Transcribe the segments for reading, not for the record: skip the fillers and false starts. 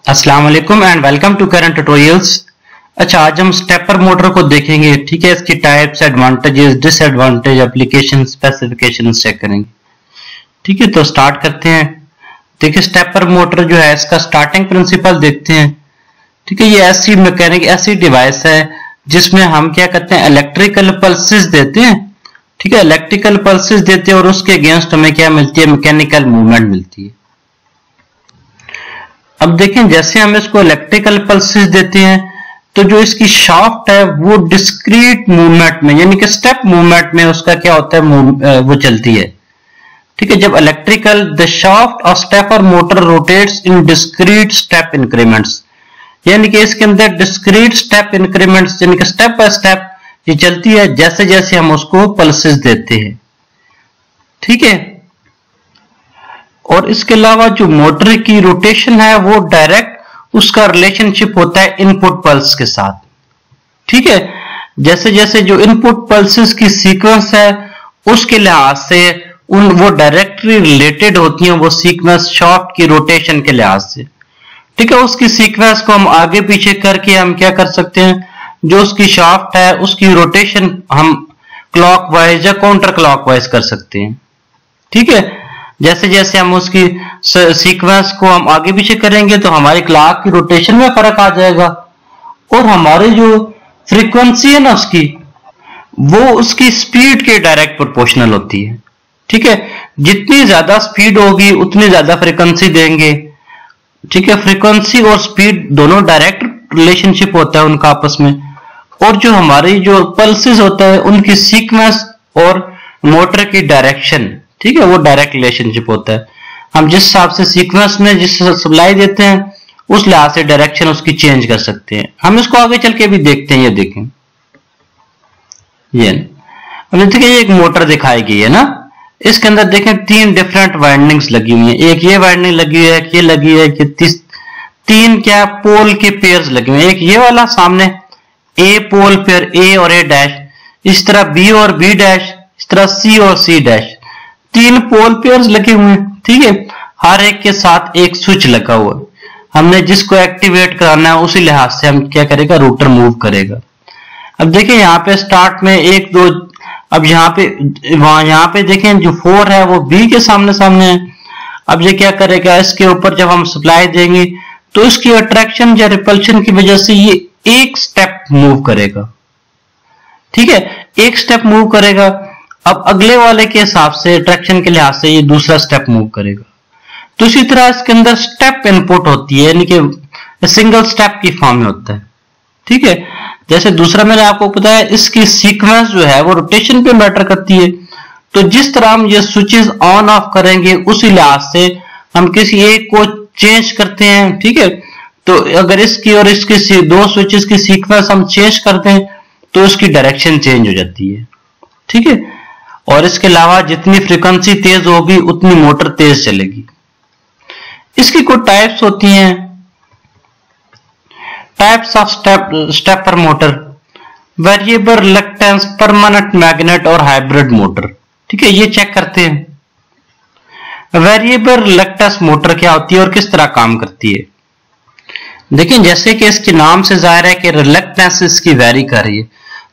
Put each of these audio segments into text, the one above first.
अस्सलाम वालेकुम and welcome to current tutorials. अच्छा, आज हम स्टेपर मोटर को देखेंगे। ठीक है, इसकी types, advantages, disadvantage, application, specification check करेंगे। ठीक है, तो स्टार्ट करते हैं। देखिए, स्टेपर मोटर जो है इसका स्टार्टिंग प्रिंसिपल देखते हैं। ठीक है, ये ऐसी मैकेनिक ऐसी डिवाइस है जिसमें हम क्या करते हैं, इलेक्ट्रिकल पल्सेस देते हैं। ठीक है, इलेक्ट्रिकल पल्सेस देते हैं और उसके अगेंस्ट हमें क्या मिलती है, मैकेनिकल मूवमेंट मिलती है। अब देखें, जैसे हम इसको इलेक्ट्रिकल पल्सेस देते हैं तो जो इसकी शाफ्ट है वो डिस्क्रीट मूवमेंट में यानी कि स्टेप मूवमेंट में उसका क्या होता है, वो चलती है। ठीक है, जब electrical the shaft of stepper motor rotates in discrete step increments, यानी कि इसके अंदर डिस्क्रीट स्टेप इंक्रीमेंट्स यानी कि स्टेप बाय स्टेप ये चलती है जैसे जैसे हम उसको पल्सेस देते हैं। ठीक है, और इसके अलावा जो मोटर की रोटेशन है वो डायरेक्ट उसका रिलेशनशिप होता है इनपुट पल्स के साथ। ठीक है, जैसे जैसे जो इनपुट पल्सेस की सीक्वेंस है उसके लिहाज से वो डायरेक्टली रिलेटेड होती हैं, वो सीक्वेंस शाफ्ट की रोटेशन के लिहाज से। ठीक है, उसकी सीक्वेंस को हम आगे पीछे करके हम क्या कर सकते हैं, जो उसकी शाफ्ट है उसकी रोटेशन हम क्लॉकवाइज या काउंटर क्लॉकवाइज कर सकते हैं। ठीक है, जैसे जैसे हम उसकी सीक्वेंस को हम आगे पीछे करेंगे तो हमारी क्लॉक की रोटेशन में फर्क आ जाएगा और हमारी जो फ्रीक्वेंसी है ना उसकी, वो उसकी स्पीड के डायरेक्ट प्रोपोर्शनल होती है। ठीक है, जितनी ज्यादा स्पीड होगी उतनी ज्यादा फ्रीक्वेंसी देंगे। ठीक है, फ्रीक्वेंसी और स्पीड दोनों डायरेक्ट रिलेशनशिप होता है उनका आपस में। और जो हमारी जो पल्सेस होता है उनकी सीक्वेंस और मोटर की डायरेक्शन, ठीक है, वो डायरेक्ट रिलेशनशिप होता है। हम जिस हिसाब से सीक्वेंस में जिस सप्लाई देते हैं उस लिहाज से डायरेक्शन उसकी चेंज कर सकते हैं। हम इसको आगे चल के भी देखते हैं। ये देखें, ये देखिए, ये एक मोटर दिखाई गई है ना, इसके अंदर देखें 3 डिफरेंट वाइंडिंग्स लगी हुई हैं। एक ये वाइंडिंग लगी हुई है, एक ये लगी है, कि 3 क्या पोल के पेयर्स लगे हुए हैं। एक ये वाला सामने ए पोल पेयर ए और ए डैश, इस तरह बी और बी डैश, इस तरह सी और सी डैश, 3 पोल पेयर्स लगे हुए हैं। ठीक है, हर एक के साथ एक स्विच लगा हुआ है। हमने जिसको एक्टिवेट कराना है उसी लिहाज से हम क्या करेगा, रोटर मूव करेगा। अब देखिए यहाँ पे स्टार्ट में 1 2, अब यहाँ पे देखें जो 4 है वो बी के सामने सामने है। अब ये क्या करेगा, इसके ऊपर जब हम सप्लाई देंगे तो इसकी अट्रैक्शन या रिपल्शन की वजह से ये एक स्टेप मूव करेगा। ठीक है, एक स्टेप मूव करेगा। अब अगले वाले के हिसाब से अट्रैक्शन के लिहाज से ये दूसरा स्टेप मूव करेगा। तो इसी तरह इसके अंदर स्टेप इनपुट होती है, यानी कि सिंगल स्टेप की फॉर्म में होता है। ठीक है, जैसे दूसरा मैंने आपको बताया, इसकी सीक्वेंस जो है वो रोटेशन पे मैटर करती है। तो जिस तरह हम ये स्विचेस ऑन ऑफ करेंगे उसी लिहाज से हम किसी एक को चेंज करते हैं। ठीक है, तो अगर इसकी और इसकी 2 स्विचेस की सीक्वेंस हम चेंज करते हैं तो उसकी डायरेक्शन चेंज हो जाती है। ठीक है, और इसके अलावा जितनी फ्रीक्वेंसी तेज होगी उतनी मोटर तेज चलेगी। इसकी कुछ टाइप्स होती हैं। Types of stepper motor, variable reluctance, permanent magnet और हाइब्रिड मोटर। ठीक है, ये चेक करते हैं। वेरिएबल रिलक्टेंस मोटर क्या होती है और किस तरह काम करती है। देखिए, जैसे कि इसके नाम से जाहिर है कि रिलक्टेंस इसकी वेरी कर रही है,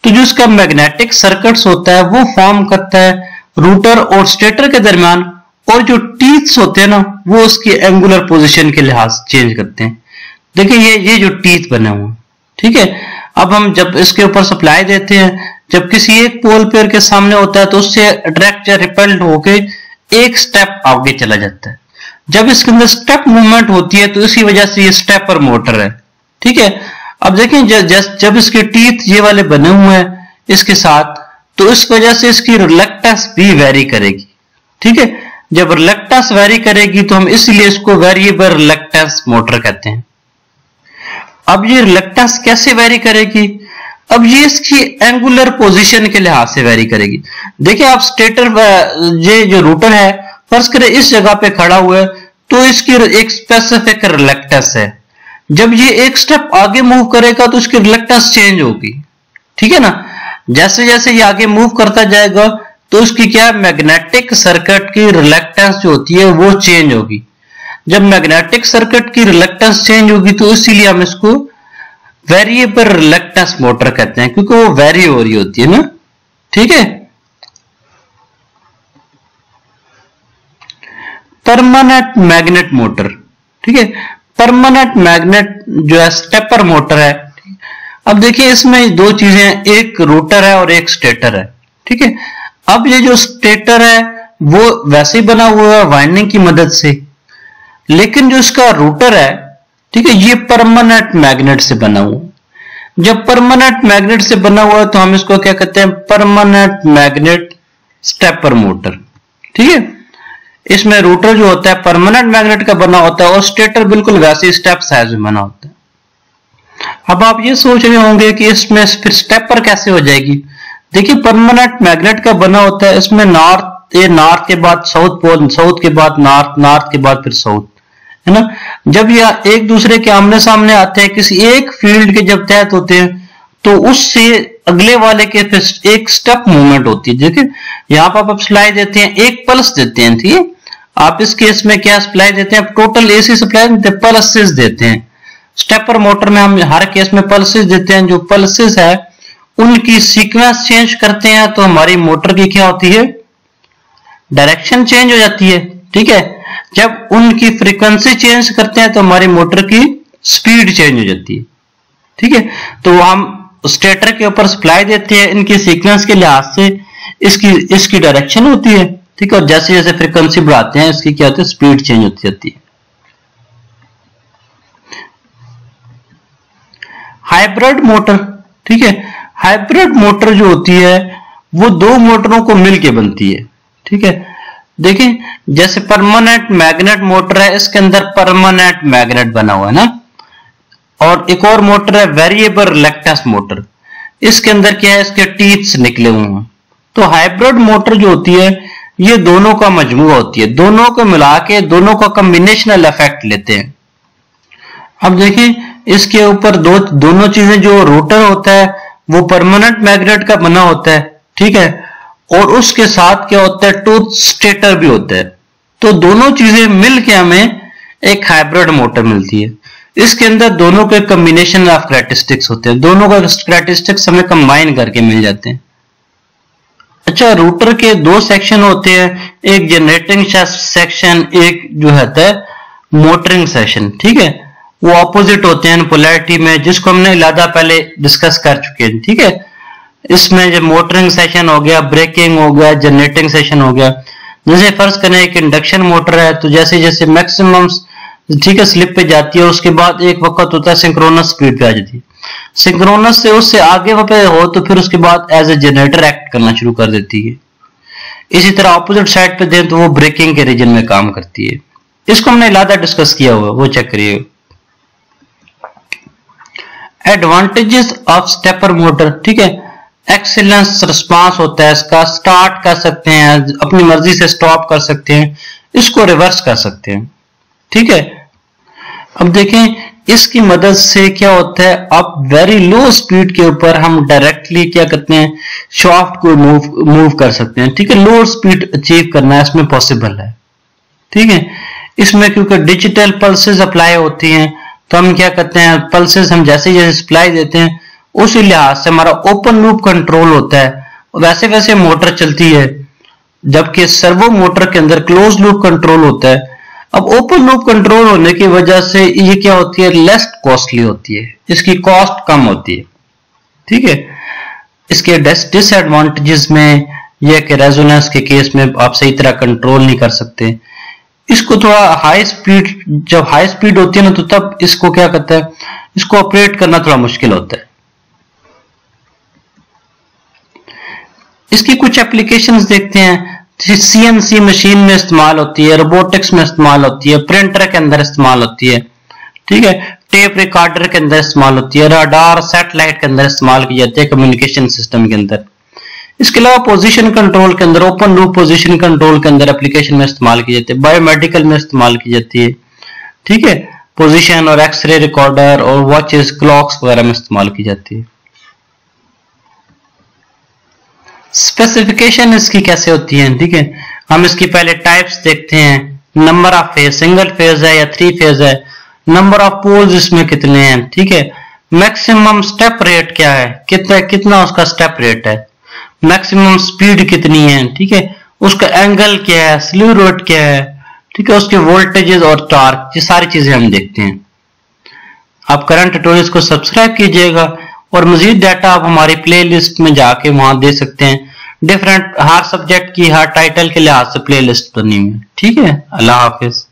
तो जो इसका मैग्नेटिक सर्किट्स होता है वो फॉर्म करता है रूटर और स्टेटर के दरमियान, और जो टीथ्स होते हैं ना वो उसकी एंगुलर पोजीशन के लिहाज चेंज करते हैं। देखिए, ये जो टीथ बने हुए हैं। ठीक है, अब हम जब इसके ऊपर सप्लाई देते हैं, जब किसी एक पोल पेयर के सामने होता है तो उससे अट्रैक्ट या रिपेल्ड होके एक स्टेप आगे चला जाता है। जब इसके अंदर स्टेप मूवमेंट होती है तो इसी वजह से ये स्टेपर मोटर है। ठीक है, अब देखें, जब इसके टीथ ये वाले बने हुए हैं इसके साथ, तो इस वजह से इसकी रिलक्टेंस भी वेरी करेगी। ठीक है, जब रिलक्टेंस वेरी करेगी तो हम इसलिए इसको वेरिएबल रिलक्टेंस मोटर कहते हैं। अब ये रिलक्टेंस कैसे वेरी करेगी, अब ये इसकी एंगुलर पोजीशन के लिहाज से वेरी करेगी। देखिए, आप स्टेटर ये जो रूटर है फर्ज करें इस जगह पे खड़ा हुआ है तो इसकी एक स्पेसिफिक रिलक्टेंस है। जब ये एक स्टेप आगे मूव करेगा तो उसकी रिलक्टेंस चेंज होगी। ठीक है ना, जैसे जैसे ये आगे मूव करता जाएगा तो उसकी क्या मैग्नेटिक सर्किट की रिलक्टेंस जो होती है वो चेंज होगी। जब मैग्नेटिक सर्किट की रिलक्टेंस चेंज होगी तो इसीलिए हम इसको वेरिएबल रिलक्टेंस मोटर कहते हैं, क्योंकि वो वेरी हो रही होती है ना। ठीक है, परमानेंट मैग्नेट मोटर। ठीक है, परमानेंट मैग्नेट जो है स्टेपर मोटर है। अब देखिए इसमें दो चीजें हैं, एक रोटर है और एक स्टेटर है। ठीक है, अब ये जो स्टेटर है वो वैसे ही बना हुआ है वाइंडिंग की मदद से, लेकिन जो इसका रोटर है, ठीक है, ये परमानेंट मैग्नेट से बना हुआ। जब परमानेंट मैग्नेट से बना हुआ है तो हम इसको क्या कहते हैं, परमानेंट मैग्नेट स्टेपर मोटर। ठीक है, इसमें रोटर जो होता है परमानेंट मैग्नेट का बना होता है और स्टेटर बिल्कुल वैसे स्टेप साइज में बना होता है। अब आप ये सोच रहे होंगे कि इसमें फिर स्टेपर कैसे हो जाएगी। देखिए परमानेंट मैग्नेट का बना होता है, इसमें नॉर्थ के बाद साउथ पोल, साउथ के बाद नॉर्थ, नॉर्थ के बाद फिर साउथ, है ना। जब यह एक दूसरे के आमने सामने आते हैं, किसी एक फील्ड के जब तहत होते हैं तो उससे अगले वाले के फिर एक स्टेप मूवमेंट होती है। देखिए यहाँ पर आप सप्लाई देते हैं, एक पल्स देते हैं। ठीक है, आप इस केस में क्या सप्लाई देते हैं, टोटल एसी सप्लाई देते हैं, पल्सेस देते हैं। स्टेपर मोटर में हम हर केस में पल्सेस देते हैं। जो पल्सेस है उनकी सीक्वेंस चेंज करते हैं तो हमारी मोटर की क्या होती है, डायरेक्शन चेंज हो जाती है। ठीक है, जब उनकी फ्रीक्वेंसी चेंज करते हैं तो हमारी मोटर की स्पीड चेंज हो जाती है। ठीक है, तो हम स्टेटर के ऊपर सप्लाई देते हैं, इनकी सीक्वेंस के लिहाज से इसकी डायरेक्शन होती है। ठीक है, और जैसे जैसे फ्रीक्वेंसी बढ़ाते हैं इसकी क्या होती है, स्पीड चेंज होती जाती है। हाइब्रिड मोटर, ठीक है, हाइब्रिड मोटर जो होती है वो दो मोटरों को मिलके बनती है। ठीक है, देखिए जैसे परमानेंट मैग्नेट मोटर है, इसके अंदर परमानेंट मैग्नेट बना हुआ है ना, और एक और मोटर है वेरिएबल रिलक्टेंस मोटर, इसके अंदर क्या है, इसके टीथ्स निकले हुए हैं। तो हाइब्रिड मोटर जो होती है ये दोनों का मजमूआ होती है, दोनों को मिला के दोनों का कॉम्बिनेशनल इफेक्ट लेते हैं। अब देखिए इसके ऊपर दोनों चीजें, जो रोटर होता है वो परमानेंट मैग्नेट का बना होता है। ठीक है, और उसके साथ क्या होता है, टूथ स्टेटर भी होता है। तो दोनों चीजें मिलके हमें एक हाइब्रिड मोटर मिलती है। इसके अंदर दोनों के कॉम्बिनेशन ऑफ कैरेक्टरिस्टिक्स होते हैं, दोनों का कैरेक्टरिस्टिक्स हमें कंबाइन करके मिल जाते हैं। अच्छा, रोटर के दो सेक्शन होते हैं, एक जनरेटिंग सेक्शन, एक जो है मोटरिंग सेक्शन। ठीक है, वो ऑपोजिट होते हैं पोलैरिटी में, जिसको हमने ज़्यादा पहले डिस्कस कर चुके हैं। ठीक है, इसमें जब मोटरिंग सेशन हो गया, ब्रेकिंग हो गया, जनरेटिंग सेशन हो गया। जैसे फर्ज करें एक इंडक्शन मोटर है, तो जैसे जैसे मैक्सिमम ठीक है स्लिप पे जाती है, उसके बाद एक वक्त होता है सिंक्रोनस स्पीड पे आ जाती है। सिंक्रोनस से उससे आगे पे हो तो फिर उसके बाद एज ए जनरेटर एक्ट करना शुरू कर देती है। इसी तरह ऑपोजिट साइड पे दें तो वो ब्रेकिंग के रीजन में काम करती है। इसको हमने ज़्यादा डिस्कस किया हुआ, वो चेक करिए। एडवांटेजेस ऑफ स्टेपर मोटर, ठीक है, एक्सीलेंस रिस्पांस होता है इसका, स्टार्ट कर सकते हैं, अपनी मर्जी से स्टॉप कर सकते हैं, इसको रिवर्स कर सकते हैं। ठीक है, अब देखें इसकी मदद से क्या होता है, अब वेरी लो स्पीड के ऊपर हम डायरेक्टली क्या करते हैं, शाफ्ट को मूव कर सकते हैं। ठीक है, लो स्पीड अचीव करना इसमें पॉसिबल है। ठीक है, इसमें क्योंकि डिजिटल पल्सेस अप्लाई होती हैं तो हम क्या करते हैं, पल्सेस हम जैसे जैसे सप्लाई देते हैं उसी लिहाज से हमारा ओपन लूप कंट्रोल होता है, वैसे वैसे मोटर चलती है। जबकि सर्वो मोटर के अंदर क्लोज लूप कंट्रोल होता है। अब ओपन लूप कंट्रोल होने की वजह से ये क्या होती है, लेस कॉस्टली होती है, इसकी कॉस्ट कम होती है। ठीक है, इसके डिसएडवांटेजेस में यह कि रेजोनेंस के केस में आप सही तरह कंट्रोल नहीं कर सकते। इसको थोड़ा हाई स्पीड, जब हाई स्पीड होती है ना तो तब इसको क्या करता है, इसको ऑपरेट करना थोड़ा मुश्किल होता है। इसकी कुछ एप्लीकेशंस देखते हैं। सीएनसी मशीन में इस्तेमाल होती है, रोबोटिक्स में इस्तेमाल होती है, प्रिंटर के अंदर इस्तेमाल होती है। ठीक है, टेप रिकॉर्डर के अंदर इस्तेमाल होती है, रडार सैटेलाइट के अंदर इस्तेमाल की जाती है, कम्युनिकेशन सिस्टम के अंदर। इसके अलावा पोजीशन कंट्रोल के अंदर, ओपन लूप पोजीशन कंट्रोल के अंदर एप्लीकेशन में इस्तेमाल की जाती है, बायोमेडिकल में इस्तेमाल की जाती है। ठीक है, पोजीशन और एक्सरे रिकॉर्डर और वॉचेस, क्लॉक्स वगैरह में इस्तेमाल की जाती है। स्पेसिफिकेशन इसकी कैसे होती है, ठीक है, हम इसकी पहले टाइप्स देखते हैं। Number of phase single phase है या 3 फेज है, नंबर ऑफ पोल्स इसमें कितने हैं, ठीक है, मैक्सिमम स्टेप रेट क्या है, कितना उसका स्टेप रेट है, मैक्सिमम स्पीड कितनी है, ठीक है, उसका एंगल क्या है, स्लीव रेट क्या है, ठीक है, उसके वोल्टेजेस और टॉर्क, ये सारी चीजें हम देखते हैं। आप करंट ट्यूटोरियल्स को सब्सक्राइब कीजिएगा और मजीद डाटा आप हमारी प्लेलिस्ट में जाके वहां दे सकते हैं। डिफरेंट हर सब्जेक्ट की हर टाइटल के लिहाज से प्लेलिस्ट बनी हुई है। ठीक है, अल्लाह हाफिज।